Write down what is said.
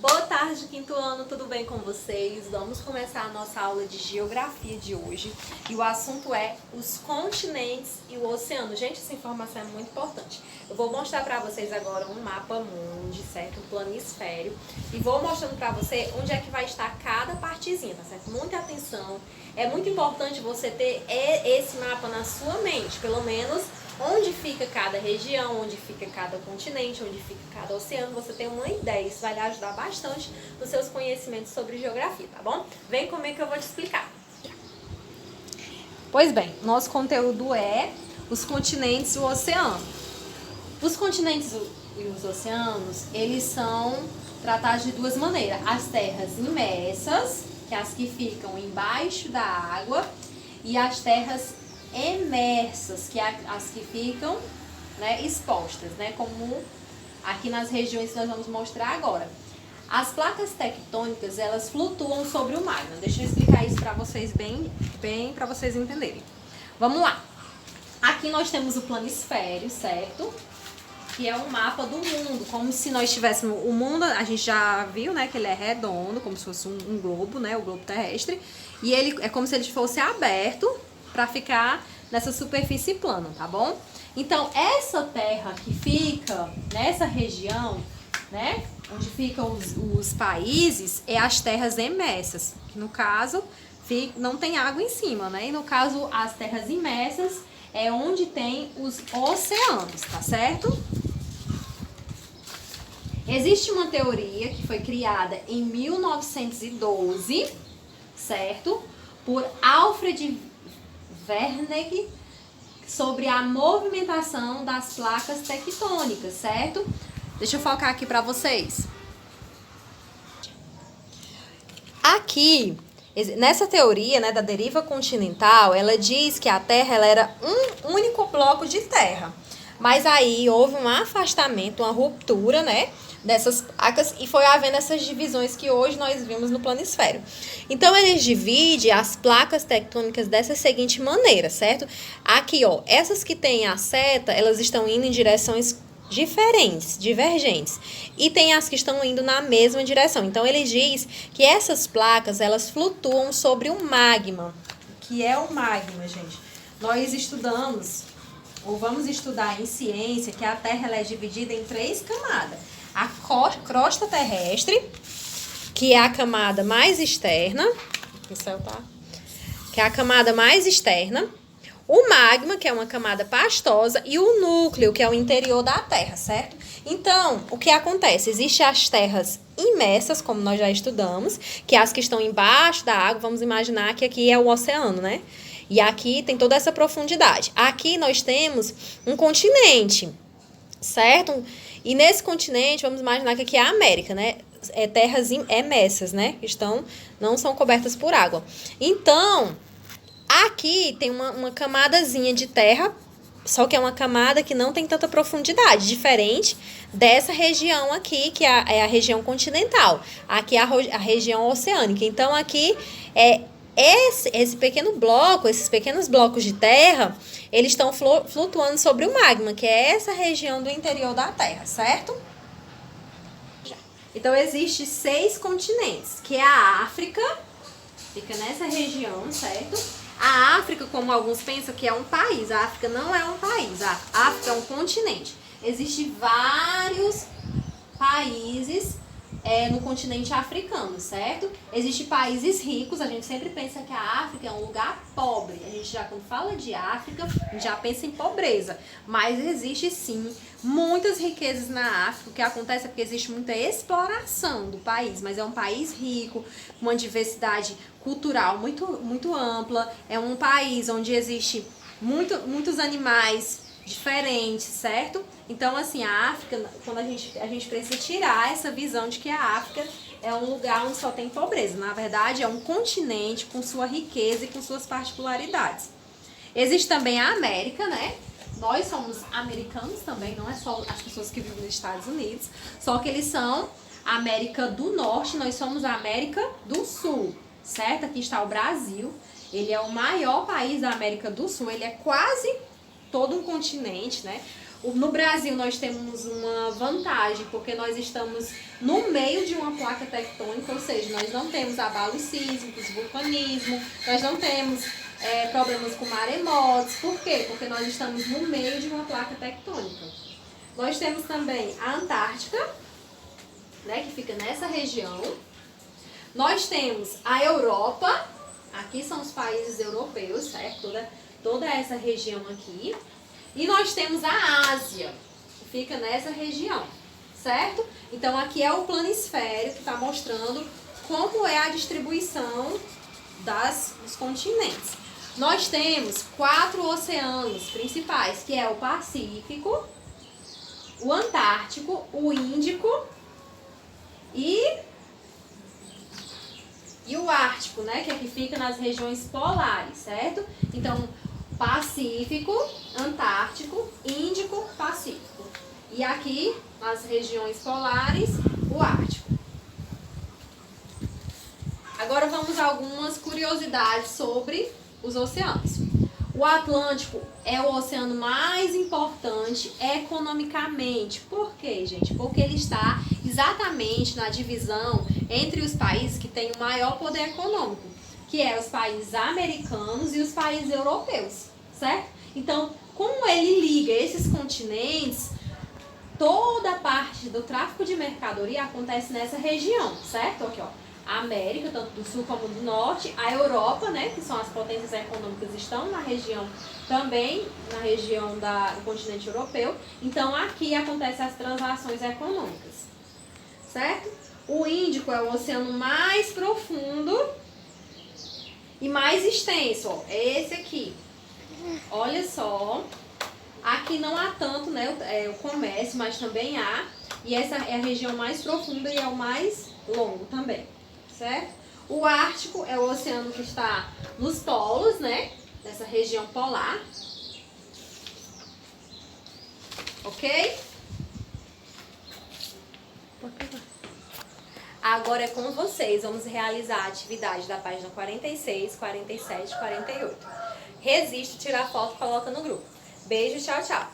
Boa tarde, quinto ano, tudo bem com vocês? Vamos começar a nossa aula de geografia de hoje e o assunto é os continentes e o oceano. Gente, essa informação é muito importante. Eu vou mostrar para vocês agora um mapa mundi, certo? Um planisfério, e vou mostrando para você onde é que vai estar cada partezinha, tá certo? Muita atenção, é muito importante você ter esse mapa na sua mente, pelo menos onde fica cada região, onde fica cada continente, onde fica cada oceano, você tem uma ideia. Isso vai lhe ajudar bastante nos seus conhecimentos sobre geografia, tá bom? Vem comigo que eu vou te explicar. Pois bem, nosso conteúdo é os continentes e o oceano. Os continentes e os oceanos, eles são tratados de duas maneiras. As terras imersas, que é as que ficam embaixo da água, e as terras emersas, que é as que ficam, né, expostas, né, como aqui nas regiões que nós vamos mostrar agora. As placas tectônicas, elas flutuam sobre o magma. Deixa eu explicar isso para vocês bem para vocês entenderem. Vamos lá. Aqui nós temos o planisfério, certo? Que é um mapa do mundo, como se nós tivéssemos o mundo, a gente já viu, né, que ele é redondo, como se fosse um globo, né, o globo terrestre, e ele é como se ele fosse aberto para ficar nessa superfície plana, tá bom? Então, essa terra que fica nessa região, né, onde ficam os países, é as terras emersas, que no caso não tem água em cima, né? E no caso, as terras imersas é onde tem os oceanos, tá certo? Existe uma teoria que foi criada em 1912, certo? Por Alfred Wegener, sobre a movimentação das placas tectônicas, certo? Deixa eu focar aqui para vocês. Aqui, nessa teoria, né, da deriva continental, ela diz que a Terra ela era um único bloco de terra. Mas aí houve um afastamento, uma ruptura, né, dessas placas, e foi havendo essas divisões que hoje nós vimos no planisfério. Então, eles dividem as placas tectônicas dessa seguinte maneira, certo? Aqui, ó, essas que têm a seta, elas estão indo em direções diferentes, divergentes. E tem as que estão indo na mesma direção. Então, ele diz que essas placas, elas flutuam sobre o magma. O que é o magma, gente? Nós estudamos, ou vamos estudar em ciência, que a Terra ela é dividida em 3 camadas. A crosta terrestre, que é a camada mais externa, que é a camada mais externa, o magma, que é uma camada pastosa, e o núcleo, que é o interior da Terra, certo? Então, o que acontece? Existem as terras imersas, como nós já estudamos, que é as que estão embaixo da água. Vamos imaginar que aqui é o oceano, né? E aqui tem toda essa profundidade. Aqui nós temos um continente, certo? E nesse continente, vamos imaginar que aqui é a América, né? É terras emersas, né? Não são cobertas por água. Então, aqui tem uma camadazinha de terra, só que é uma camada que não tem tanta profundidade, diferente dessa região aqui, que é a região continental. Aqui é a região oceânica. Então, aqui esse pequeno bloco, esses pequenos blocos de terra, eles estão flutuando sobre o magma, que é essa região do interior da Terra, certo? Então, existe 6 continentes, que é a África, fica nessa região, certo? A África, como alguns pensam que é um país, a África não é um país, a África é um continente. Existem vários países no continente africano, certo? Existem países ricos, a gente sempre pensa que a África é um lugar pobre. A gente já, quando fala de África, a gente já pensa em pobreza. Mas existe sim muitas riquezas na África. O que acontece é porque existe muita exploração do país, mas é um país rico, com uma diversidade cultural muito ampla. É um país onde existe muitos animais diferentes, certo? Então, assim, a África, quando a gente precisa tirar essa visão de que a África é um lugar onde só tem pobreza. Na verdade, é um continente com sua riqueza e com suas particularidades. Existe também a América, né? Nós somos americanos também, não é só as pessoas que vivem nos Estados Unidos, só que eles são a América do Norte, nós somos a América do Sul, certo? Aqui está o Brasil, ele é o maior país da América do Sul, ele é quase todo um continente, né? No Brasil nós temos uma vantagem, porque nós estamos no meio de uma placa tectônica, ou seja, nós não temos abalos sísmicos, vulcanismo, nós não temos problemas com maremotos. Por quê? Porque nós estamos no meio de uma placa tectônica. Nós temos também a Antártica, né, que fica nessa região. Nós temos a Europa, aqui são os países europeus, certo? Toda essa região aqui. E nós temos a Ásia, que fica nessa região, certo? Então aqui é o planisfério que está mostrando como é a distribuição dos continentes. Nós temos 4 oceanos principais, que é o Pacífico, o Antártico, o Índico e o Ártico, né? Que aqui fica nas regiões polares, certo? Então, Pacífico, Antártico, Índico, Pacífico. E aqui, nas regiões polares, o Ártico. Agora vamos a algumas curiosidades sobre os oceanos. O Atlântico é o oceano mais importante economicamente. Por quê, gente? Porque ele está exatamente na divisão entre os países que têm o maior poder econômico, que é os países americanos e os países europeus, certo? Então, como ele liga esses continentes, toda a parte do tráfico de mercadoria acontece nessa região, certo? Aqui, ó. A América, tanto do sul como do norte, a Europa, né, que são as potências econômicas, estão na região também, na região do continente europeu. Então, aqui acontecem as transações econômicas, certo? O Índico é o oceano mais profundo e mais extenso, ó, é esse aqui. Olha só, aqui não há tanto, né, o comércio, mas também há. E essa é a região mais profunda e é o mais longo também, certo? O Ártico é o oceano que está nos polos, né, nessa região polar. Ok? Agora é com vocês, vamos realizar a atividade da página 46, 47 e 48. Resiste, tira a foto e coloca no grupo. Beijo, tchau, tchau.